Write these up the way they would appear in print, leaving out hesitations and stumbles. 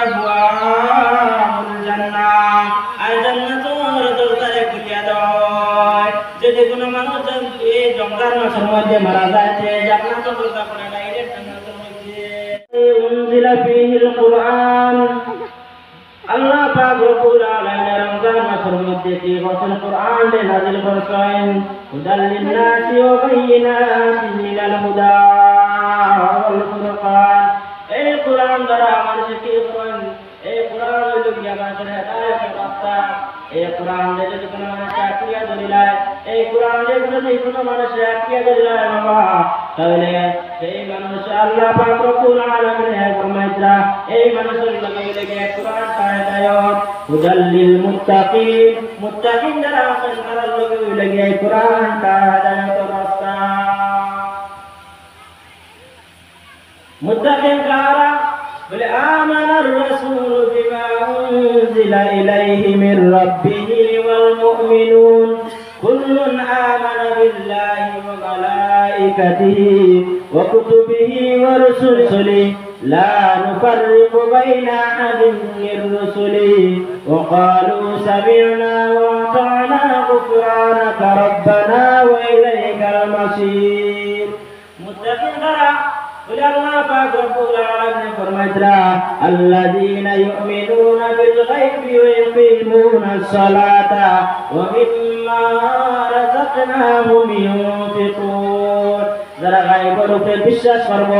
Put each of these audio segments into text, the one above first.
আবওয়াবুল জান্নাহ আর জান্নাতুর দরজায় খুলিয়া দেয়। যদি কোনো মানুষ এই রমজান মাসের মধ্যে মারা যায় জান্নাতের দরজা খুলে ডাইরেক্ট জান্নাতের মধ্যে। উনজিলা ফীহিল কুরআন, আল্লাহ পাক রব্বুল আলামিন রমজান মাসের মধ্যে যে বছর কুরআন নাযিল করেছেন, হুদাল লিন-নাসি ওয়া বায়িনাতিন মিনাল হুদা ওয়াল ফুরকান। এই কুরআন দ্বারা মানুষকে কি করেন? এই কুরআন হইল গিয়া মানুষের হেদায়েতের রাস্তা। এই কুরআন যদি কোনো মানুষ আঁকড়িয়া ধরিলায়, এই কুরআন যদি কোনো মানুষ আঁকড়িয়া ধরিলায় বাবা, তাহলে সেই মানুষ আল্লাহ পাক রব্বুল আলামিনের ফরমাইতরা এই মানুষের লগে লেগে কুরআনটা হেদায়েত হুদাল লিল মুত্তাকিন, মুত্তাকিন যারা আছেন তাদের লগে লেগে কুরআনটা হেদায়েতের রাস্তা। মুত্তাকিন কারা? বলে আমানার রাসূল বিমা উনজিলা ইলাইহি মির রাব্বিহি ওয়াল মুমিনুন কুল্লুন আমানা বিল্লাহি ওয়া মালাইকাতিহি ওয়া কুতুবিহি ওয়া রুসুলিহি লা নুফাররিকু বাইনা আহাদিন মির রুসুলিহি ওয়া ক্বালু সামি'না ওয়া আতা'না গুফরানাকা রাব্বানা ওয়া ইলাইকাল মাসির। মুত্তাকিন কারা? বলে আল্লাহ পাক রব্বুল আলামিন ফরমাইতরা আল্লাযীনা ইউমিনুনা বিল গায়বি ওয়া ইউকিমুনাস সালাতা ওয়া মিম্মা রাযাকনাহুম ইউনফিকুন। যারা গায়বের উপরে বিশ্বাস করব,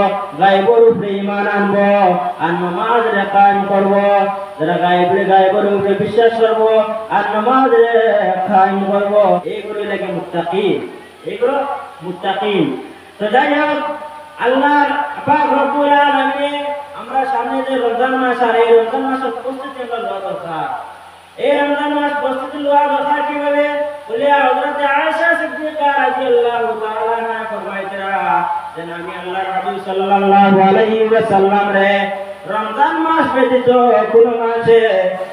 গায়বের উপরে ঈমান আনব আর নামাজ কায়েম করব, যারা গায়বের উপরে বিশ্বাস করব আর নামাজ কায়েম করব, এগুলো লাগে মুত্তাকিন, এগুলো মুত্তাকিন। তো যাই হোক, আল্লাহ পাক রব্বুল আলামিন আমরা সামনে যে রমজান মাস, আর এই রমজান মাসের প্রস্তুতি লওয়া দরকার। এই রমজান মাস প্রস্তুতি লওয়া দরকার কিভাবে? বলে হযরত আয়েশা সিদ্দিকা রাদিয়াল্লাহু তাআলা আনহা ফরমাইতরা যে আমি আল্লাহর হাবিব সাল্লাল্লাহু আলাইহি ওয়াসাল্লাম রে রমজান মাস ব্যতীত কোন মাসে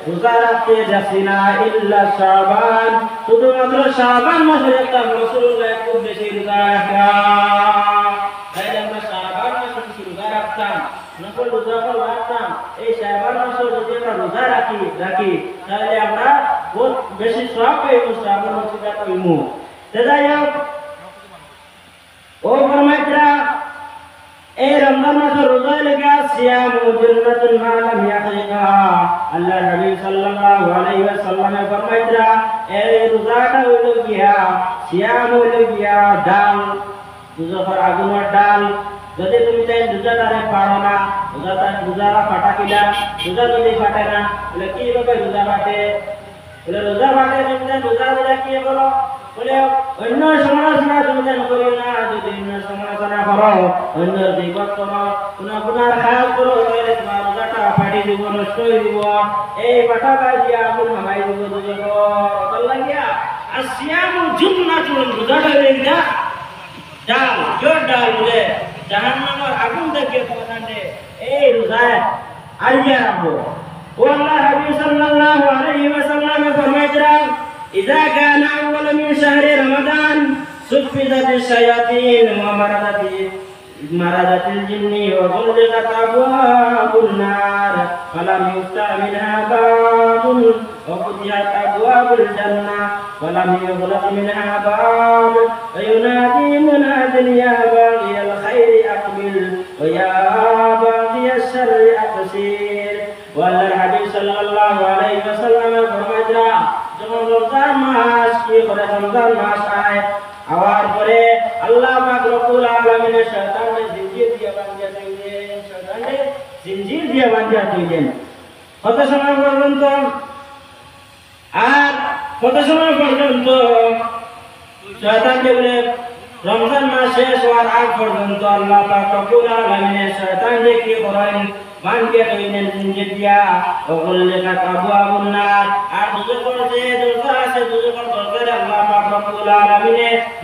রোজা রাখতে যাচ্ছি না ইল্লা শাবান, শুধুমাত্র শাবান মাসে একটা রাসূলুল্লাহ খুব বেশি রোজা রাখা। এই শাবান মাসে যদি আমরা রোজা রাখি তাহলে আমরা বহুত বেশি সওয়াব পাইব, শাবান মাসে পাইব। যাই হোক, ও ফরমাইতরা এই রমজান মাসে রোজা লেগে সিয়ামু জান্নাতুল মা লাম ইয়াখিকা। আল্লাহর নবী সাল্লাল্লাহু আলাইহি ওয়াসাল্লাম ফরমাইতরা এই রোজাটা হইল গিয়া সিয়াম হইল গিয়া ডাল, দুজোর আগুনের ডাল। যদি তুমি চাই রোজাটারে পারো না, রোজা ফাটা কিলা, রোজা যদি ফাটে না বলে কিভাবে রোজা ফাটে? বলে রোজা ফাটে তুমি রোজা কি করো? বলে অন্য সমালোচনা তুমি করিও না। যদি অন্য সমালোচনা করো, অন্য বিপদ করো, গুনার খারাপ করো, তাহলে তোমার রোজাটা ফাটি দিব, নষ্ট হয়ে দিব। এই ফাটা বাজিয়া আগুন হামাই দিব দুজোর লাগিয়া। আর সিয়ামু জান্নাতুল, রোজাটা হইলে ডাল, জোর ডাল বলে জাহান্নামের আগুন থেকে বাঁচাতে এই রোজায় আইয়া রাখবো। ও আল্লাহর হাবিব সাল্লাল্লাহু আলাইহি ওয়াসাল্লাম ফরমাইতরা ইযা কানা আউয়ালু মিন শাহরি রমাদান সুফিদাতিশ শায়াতিন ওয়া মারাদাতিল জিন্নি ওয়া গুলজাত আবওয়াবুন নার ফালাম ইফতা মিনহা বাবুন ওয়া ফুতিহাত আবওয়াবুল জান্নাহ ওয়ালাম ইউগলাক মিনহা বাব ওয়া ইউনাদি মুনাদিন ইয়া বাগিয়াল খাইরি আকবিল ওয়া ইয়া বাগিয়াশ শাররি আকসির। ওয়া আল্লাহর হাবিব সাল্লাল্লাহু আলাইহি ওয়াসাল্লাম ফরমাইতরা যখন রমজান মাস কি করে রমজান মাস আয় আওয়ার পরে আল্লাহ পাক রব্বুল আলামিনের শয়তানকে জিঞ্জির দিয়ে বাঁধিয়া দিলেন, শয়তানকে জিঞ্জির দিয়ে বাঁধিয়া দিলেন। কত সময় পর্যন্ত? আর কত সময় পর্যন্ত? শয়তানকে বলে রমজান মাস শেষ হওয়ার আগ পর্যন্ত আল্লাহ পাক রব্বুল আলামিনের শয়তানকে কি করেন? বাঁধিয়া দিলেন জিঞ্জির দিয়া। ওগুলজাত আবওয়াবুন নার, আর দুজকের যে দরজা আছে দুজকের দরজায় আল্লাহ পাক রব্বুল আলামিন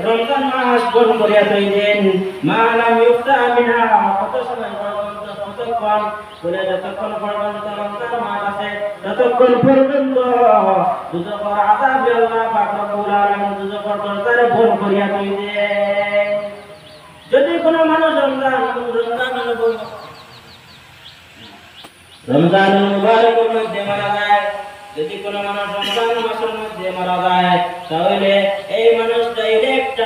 রমজান মাস বন্ধ করিয়া দিলেন। মা লাম ইফতা মিনহা, কত সময় পর্যন্ত? কতক্ষণ? বলে যতক্ষণ পর্যন্ত রমজান মাস আছে ততক্ষণ পর্যন্ত দুজকের আযাব আল্লাহ পাক রব্বুল আলামিন দুজকের দরজায় বন্ধ করিয়া দিলেন। যদি কোনো মানুষ রমজান রমজানুল মুবারকের মধ্যে মারা যায়, যদি কোনো মানুষ রমজান মাসের মধ্যে মারা যায় তাহলে এই মানুষ ডাইরেক্ট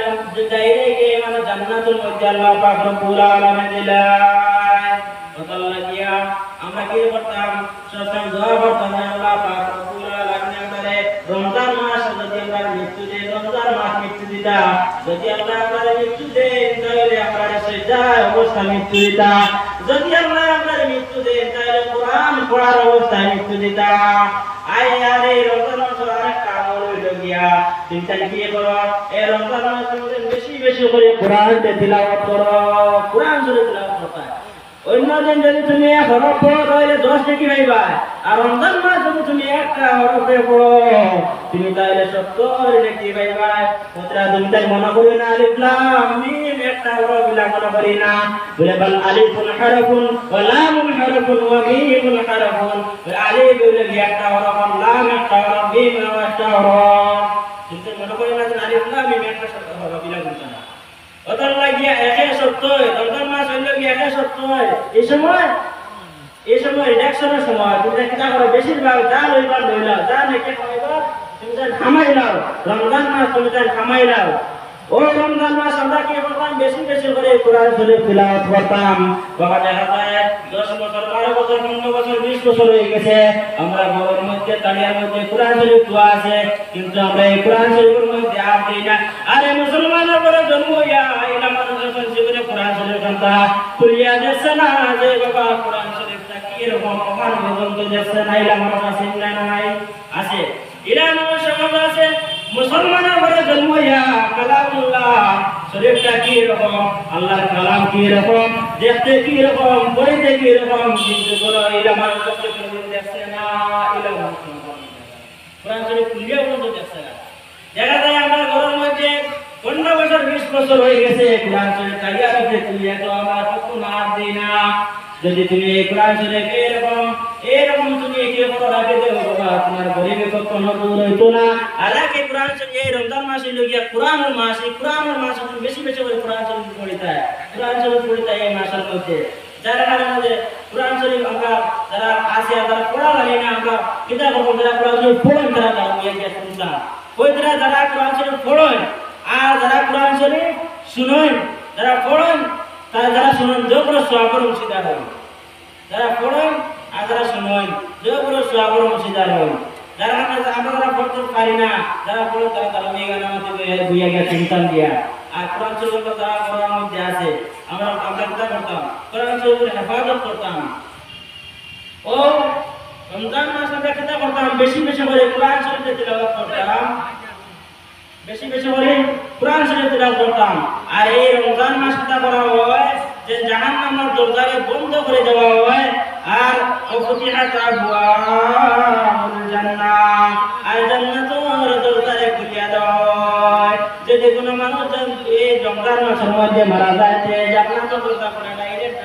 এই মানুষ জান্নাতুল মধ্যে আল্লাহ পাক রব্বুল আলামিন দিলেন। কথা লাগিয়া আমরা কি করতাম? সবসময় দোয়া করতাম, আল্লাহ পাক রব্বুল আলামিন আমাদের রমজান মাস যদি আমরা মৃত্যু দেই, রমজান মাস মৃত্যু দিতা, যদি আল্লাহ আমাদের মৃত্যু দেন তাহলে আমরা সেজদায় অবস্থা মৃত্যু দিতা, যদি আল্লাহ আমাদের মৃত্যু দেন তাহলে কোরআন পড়ার অবস্থায় মৃত্যু দিতা। আয় আর এই রমজান মাস অনেক কাম হইল গিয়া, চিন্তা কি করো? এই রমজান মাস বেশি বেশি করে কোরআন তিলাওয়াত করো, কোরআন শরীফ তিলাওয়াত করতে। অন্য দিন যদি তুমি এক হরফ পড়ো তাহলে 10 নেকি পাইবা, আর রমজান মাস যদি তুমি একটা হরফে পড়ো তুমি তাহলে 70 নেকি পাইবা। তোমরা তুমি তাই মনে করবে না আলিফ লাম মিম একটা হরফ বিলা মনে করি না, বলে বল আলিফুন হারফুন ওয়া লামুন হারফুন ওয়া মিমুন হারফুন। আলিফ বলে একটা হরফ, লাম একটা হরফ, মিম একটা হরফ। তুমি মনে করবে না যে আলিফ লাম মিম একটা হরফ বিলা বলছ না। ওটার লাগিয়া একে সত্য, রমজান মাস হইল গিয়া একে সত্য। এই সময় ইলেকশনের সময় তুমি কিনা করো? বেশিরভাগ যা লইবার লইলাও, যা নাকি খামাইবা তুমি যা খামাইলাও, রমজান মাস তুমি যা খামাইলাও। ও রমজান মাস আমরা কি করতাম? বেশি বেশি করে কোরআন শরীফ তিলাওয়াত করতাম। বাবা দেখা যায় 10 বছর 12 বছর 15 বছর 20 বছর হয়ে গেছে, আমরা ঘরের মধ্যে তালিয়ার মধ্যে কোরআন শরীফ দোয়া আছে, কিন্তু আমরা এই কোরআন শরীফের মধ্যে আর দিই না। আরে মুসলমানের ঘরে জন্ম হইয়া এলা মানুষের জীবনে কোরআন শরীফ কান্তা খুলিয়া যাচ্ছে না যে বাবা কোরআন শরীফটা কি রকম কখন পর্যন্ত যাচ্ছে না, এলা মানুষ আছে না? নাই আছে, এলা মানুষ সমাজ আছে। মুসলমানের ঘরে জন্ম হইয়া কালামুল্লাহ শরীফটা কি রকম, আল্লাহর কালাম কি রকম, দেখতে কি রকম, পড়তে কি রকম, কিন্তু কোনো এলা মানুষ দেখছে না। এলা মানুষ কোরআন শরীফ খুলিয়া পর্যন্ত দেখছে না। দেখা যায় আমার ঘরের মধ্যে 15 বছর 20 বছর হয়ে গেছে, কোরআন শরীফ চালিয়ে আছে, খুলিয়া তো আমার কত না দিই না। যদি তুমি এই কোরআন শরীফ এরকম তুমি কি করে রাখে দেও বাবা, তোমার গরিবে কত দূর হইতো না। আর আগে কোরআন শরীফ এই রমজান মাসে লগিয়া কোরআনের মাস, এই কোরআনের মাসে তুমি বেশি বেশি করে কোরআন শরীফ পড়িতে, কোরআন শরীফ পড়িতে এই মাসের মধ্যে। যারা কারণে কোরআন শরীফ আমরা যারা আছে যারা পড়া লাগে না, আমরা কিতাব করব, যারা কোরআন শরীফ পড়েন তারা তারা গিয়ে শুনলাম, ওই যারা কোরআন শরীফ পড়েন আর যারা কোরআন শরীফ শুনেন, যারা পড়েন তারা যারা শুনেন যোগ্য সওয়াবের অংশীদার হন, যারা পড়েন আর যারা শুনেন যোগ্য সওয়াবের অংশীদার হন। যারা আমরা যারা পড়তে পারি না, যারা পড়ে তারা তারা মেয়ে গান আমাদের বুঝিয়া গিয়া চিন্তান দিয়া। আর কোরআন শরীফ যারা কোরআন মধ্যে আছে আমরা কিতা করতাম? কোরআন শরীফের হেফাজত করতাম। ও রমজান মাস আমরা কিতা করতাম? বেশি বেশি করে কোরআন শরীফ তিলাওয়াত করতাম, বেশি বেশি করে কোরআন শরীফ তিলাওয়াত করতাম। আর এই রমজান মাস কিতা করা হয় যে জাহান্নামের দরজাকে বন্ধ করে দেওয়া হয়, আর অফতিহাত আবওয়াবুল জান্নাহ, আর জান্নাতের দরজাকে খুলিয়া দেওয়া হয়। যদি কোনো মানুষ এই রমজান মাসের মধ্যে মারা যায়, জান্নাতের দরজা খুলে ডাইরেক্ট